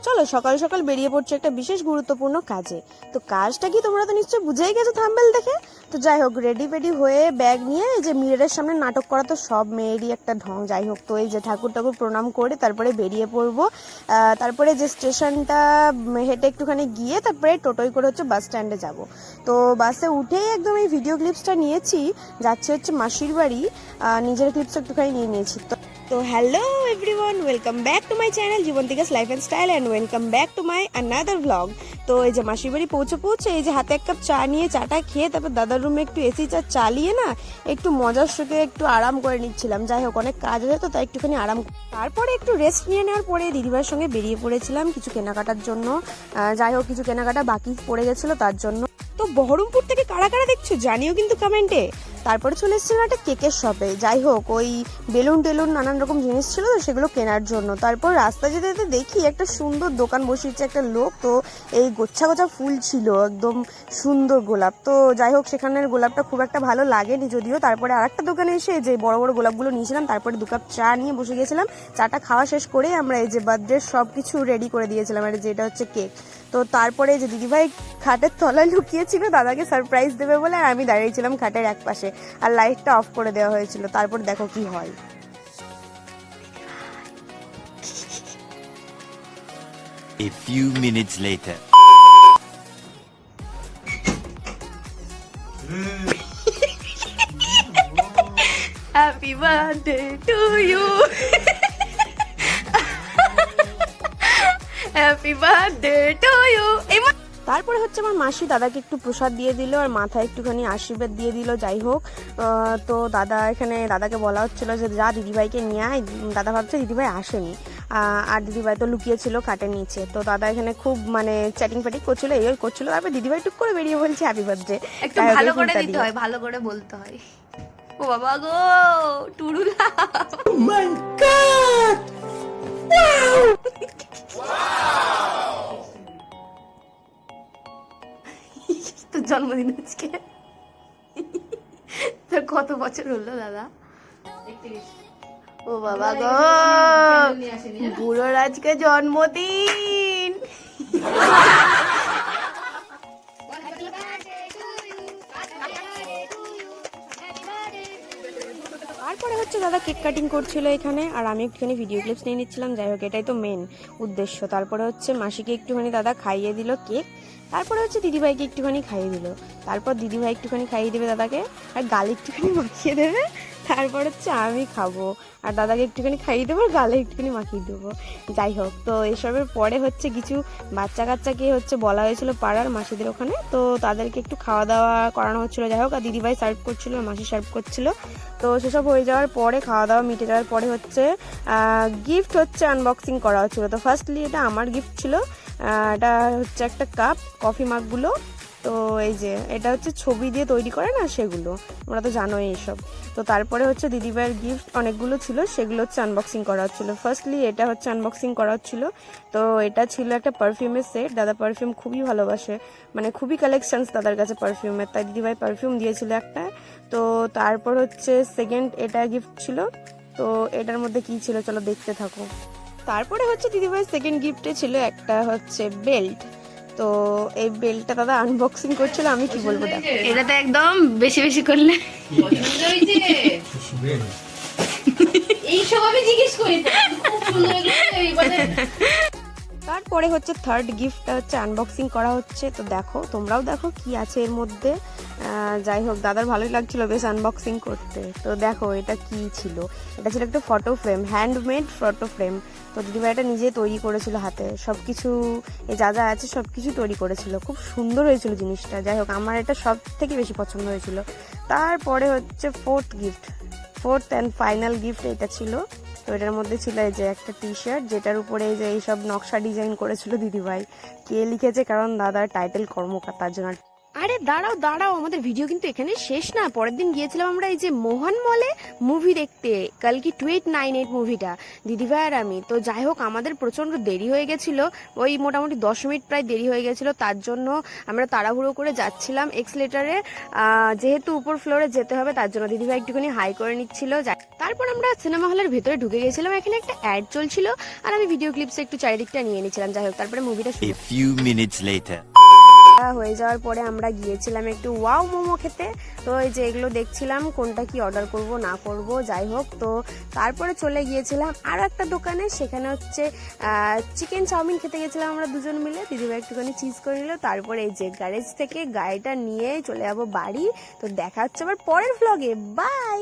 চলো সকাল সকাল বেরিয়ে পড়ছে একটা বিশেষ গুরুত্বপূর্ণ কাজে। তো কাজটা কি তোমরা তো নিশ্চয়ই বুঝেই গেছো থাম্বনেল দেখে। তো যাই হোক, রেডি ফেডি হয়ে ব্যাগ নিয়ে এই যে মিররের সামনে নাটক করা তো সব মেয়েরই একটা ঢং। যাই হোক, তো এই যে ঠাকুর প্রণাম করে তারপরে বেরিয়ে পড়বো। তারপরে যে স্টেশনটা হেঁটে একটুখানি গিয়ে তারপরে টোটোই করে হচ্ছে বাস স্ট্যান্ডে যাব। তো বাসে উঠেই একদম এই ভিডিও ক্লিপসটা নিয়েছি, যাচ্ছে হচ্ছে মাসির বাড়ি। নিজের ক্লিপস একটুখানি নিয়ে নিয়েছি। তো hello everyone, welcome back to my channel Jibontika's life and style and welcome back to my another blog. তো এই যে মাসির বাড়ি পৌঁছে এই যে হাতে এক কাপ চা নিয়ে চাটা খেয়ে তারপর দাদার রুমে একটু এসি চা চালিয়ে না একটু মজার সুখে একটু আরাম করে নিচ্ছিলাম। যাই হোক, অনেক কাজ আছে তো তাই একটুখানি আরাম। তারপরে একটু রেস্ট নিয়ে নেওয়ার পরে দিদিভাইয়ের সঙ্গে বেরিয়ে পড়েছিলাম কিছু কেনাকাটার জন্য। যাই হোক, কিছু কেনাকাটা বাকি পড়ে গেছিলো তার জন্য। তো বহরমপুর থেকে কারা কারা দেখছো জানিও কিন্তু কমেন্টে। তারপরে চলে এসেছিলাম একটা কেকের শপে। যাই হোক, ওই বেলুন টেলুন নানান রকম জিনিস ছিল তো সেগুলো কেনার জন্য। তারপর রাস্তা যেতে যেতে দেখি একটা সুন্দর দোকান বসিয়েছে একটা লোক। তো এই গোচ্ছা গোছা ফুল ছিল, একদম সুন্দর গোলাপ। তো যাই হোক, সেখানের গোলাপটা খুব একটা ভালো লাগেনি যদিও। তারপরে আরেকটা দোকানে এসে যে বড় বড় গোলাপগুলো নিয়েছিলাম, তারপরে 2 কাপ চা নিয়ে বসে গেছিলাম। চাটা খাওয়া শেষ করে আমরা এই যে বার্থডে সব কিছু রেডি করে দিয়েছিলাম, আর যেটা হচ্ছে কেক। তো তারপরে যে দিদিভাই খাটের তলায় লুকিয়েছিল দাদাকে সারপ্রাইজ দেবে বলে, আর আমি দাঁড়িয়েছিলাম খাটের এক পাশে, আর লাইটটা অফ করে দেওয়া হয়েছিল। তারপর দেখো কি হয়। A few minutes later. Happy birthday to you. Happy birthday to you. তারপরে হচ্ছে আমার মাসি দাদাকে একটু প্রসাদ দিয়ে দিল আর মাথায় একটুখানি আশীর্বাদ দিয়ে দিল। যাই হোক, তো দাদাকে বলা হচ্ছিল যে যা দিদিভাইকে নিয়ে আয়। দাদা ভাবছে দিদিভাই আসেনি, আর দিদিভাই তো লুকিয়েছিল খাটের নিচে। তো দাদা এখানে খুব মানে চ্যাটিং ফ্যাটিং করছিল, এই করছিল। তারপরে দিদিভাই টুক করে বেরিয়ে বলছে হ্যাপি বার্থডে। একটু ভালো করে দিতে হয়, ভালো করে বলতে হয়। ও বাবা গো, টুরুলা, ও মাই গড, তোর জন্মদিন আজকে। তোর কত বছর হলো দাদা? 31। ও বাবা গো, বুড়োর আজকে জন্মদিন। তারপরে হচ্ছে দাদা কেক কাটিং করছিল এখানে, আর আমি একটুখানি ভিডিও ক্লিপস নিয়ে নিচ্ছিলাম। যাই হোক, এটাই তো মেন উদ্দেশ্য। তারপরে হচ্ছে মাসিকে একটুখানি দাদা খাইয়ে দিল কেক। তারপরে হচ্ছে দিদিভাইকে একটুখানি খাইয়ে দিল। তারপর দিদিভাই একটুখানি খাইয়ে দেবে দাদাকে, আর গালে একটুখানি মাখিয়ে দেবে। তারপর হচ্ছে আমি খাবো, আর দাদাকে একটুখানি খাইয়ে দেবো, আর গালে একটুখানি মাখিয়ে দেবো। যাই হোক, তো এসবের পরে হচ্ছে কিছু বাচ্চা কাচ্চাকে হচ্ছে বলা হয়েছিল পাড়ার মাসিদের ওখানে, তো তাদেরকে একটু খাওয়া দাওয়া করানো হচ্ছিলো। যাই হোক, আর দিদিভাই সার্ভ করছিল, মাসি সার্ভ করছিল। তো সেসব হয়ে যাওয়ার পরে, খাওয়া দাওয়া মিটে যাওয়ার পরে হচ্ছে গিফট হচ্ছে আনবক্সিং করা হচ্ছিলো। তো ফার্স্টলি এটা আমার গিফট ছিল। এটা হচ্ছে একটা কাপ, কফি মাগগুলো। তো এই যে এটা হচ্ছে ছবি দিয়ে তৈরি করে না, সেগুলো তোমরা তো জানোই এইসব। তো তারপরে হচ্ছে দিদিভাইয়ের গিফট অনেকগুলো ছিল, সেগুলো হচ্ছে আনবক্সিং করা হচ্ছিলো। ফার্স্টলি এটা হচ্ছে আনবক্সিং করা হচ্ছিল। তো এটা ছিল একটা পারফিউমের সেট। দাদা পারফিউম খুবই ভালোবাসে, মানে খুবই কালেকশনস দাদার কাছে পারফিউমের, তাই দিদিভাই পারফিউম দিয়েছিল একটা। তো তারপর হচ্ছে সেকেন্ড এটা গিফট ছিল। তো এটার মধ্যে কি ছিল চলো দেখতে থাকো। তারপরে হচ্ছে দিদিভাই সেকেন্ড গিফটে ছিল একটা হচ্ছে বেল্ট। তো এই বেল্টটা দাদা আনবক্সিং করছিল, আমি কি বলবো দেখো। এটা তো একদম বেশি বেশি করলে এইসব আমি জিজ্ঞেস করি। তারপরে হচ্ছে থার্ড গিফটটা হচ্ছে আনবক্সিং করা হচ্ছে। তো দেখো, তোমরাও দেখো কি আছে এর মধ্যে। যাই হোক, দাদার ভালোই লাগছিল বেশ আনবক্সিং করতে। তো দেখো এটা কি ছিল। এটা ছিল একটা photo frame, handmade photo frame. তো দিদিভাই এটা নিজে তৈরি করেছিল হাতে, সব কিছু যা যা আছে সব কিছু তৈরি করেছিল। খুব সুন্দর হয়েছিল জিনিসটা। যাই হোক, আমার এটা সব থেকে বেশি পছন্দ হয়েছিল। তারপরে হচ্ছে ফোর্থ অ্যান্ড ফাইনাল গিফট এটা ছিল। তো এটার মধ্যে ছিল এই যে একটা টি শার্ট, যেটার উপরে এই যে এইসব নকশা ডিজাইন করেছিল দিদিভাই। কে লিখেছে, কারণ দাদার টাইটেল কর্মকর্তার জন্য। আরে দাঁড়াও দাঁড়াও, আমাদের ভিডিও কিন্তু এখানে শেষ না। পরের দিন গিয়েছিলাম আমরা এই যে মোহন মলে মুভি দেখতে, কালকি 2898 মুভিটা, দিদিভাই আর আমি। তো যাই হোক, আমাদের প্রচন্ড দেরি হয়ে গেছিল, ওই মোটামুটি 10 মিনিট প্রায় দেরি হয়ে গেছিল। তার জন্য আমরা তাড়াহুড়ো করে যাচ্ছিলাম এক্সলেটারে, যেহেতু উপর ফ্লোরে যেতে হবে তার জন্য দিদিভাই একটুখানি হাই করে নিচ্ছিল। তারপর আমরা সিনেমা হলের ভেতরে ঢুকে গেছিলাম, এখানে একটা অ্যাড চলছিল আর আমি ভিডিও ক্লিপসে একটু চারিদিকটা নিয়ে নিচ্ছিলাম। যাই হোক, তারপরে মুভিটা A few minutes later. হয়ে যাওয়ার পরে আমরা গিয়েছিলাম একটু ওয়াও মোমো খেতে। তো এই যে এগুলো দেখছিলাম কোনটা কি অর্ডার করব না করব। যাই হোক, তো তারপরে চলে গিয়েছিলাম আরো একটা দোকানে, সেখানে হচ্ছে চিকেন চাউমিন খেতে গেছিলাম আমরা দুজন মিলে। দিদিভাই একটুখানি চিজ করে নিল। তারপরে এই যে গ্যারেজ থেকে গাড়িটা নিয়ে চলে যাবো বাড়ি। তো দেখা হচ্ছে আবার পরের ভ্লগে, বাই।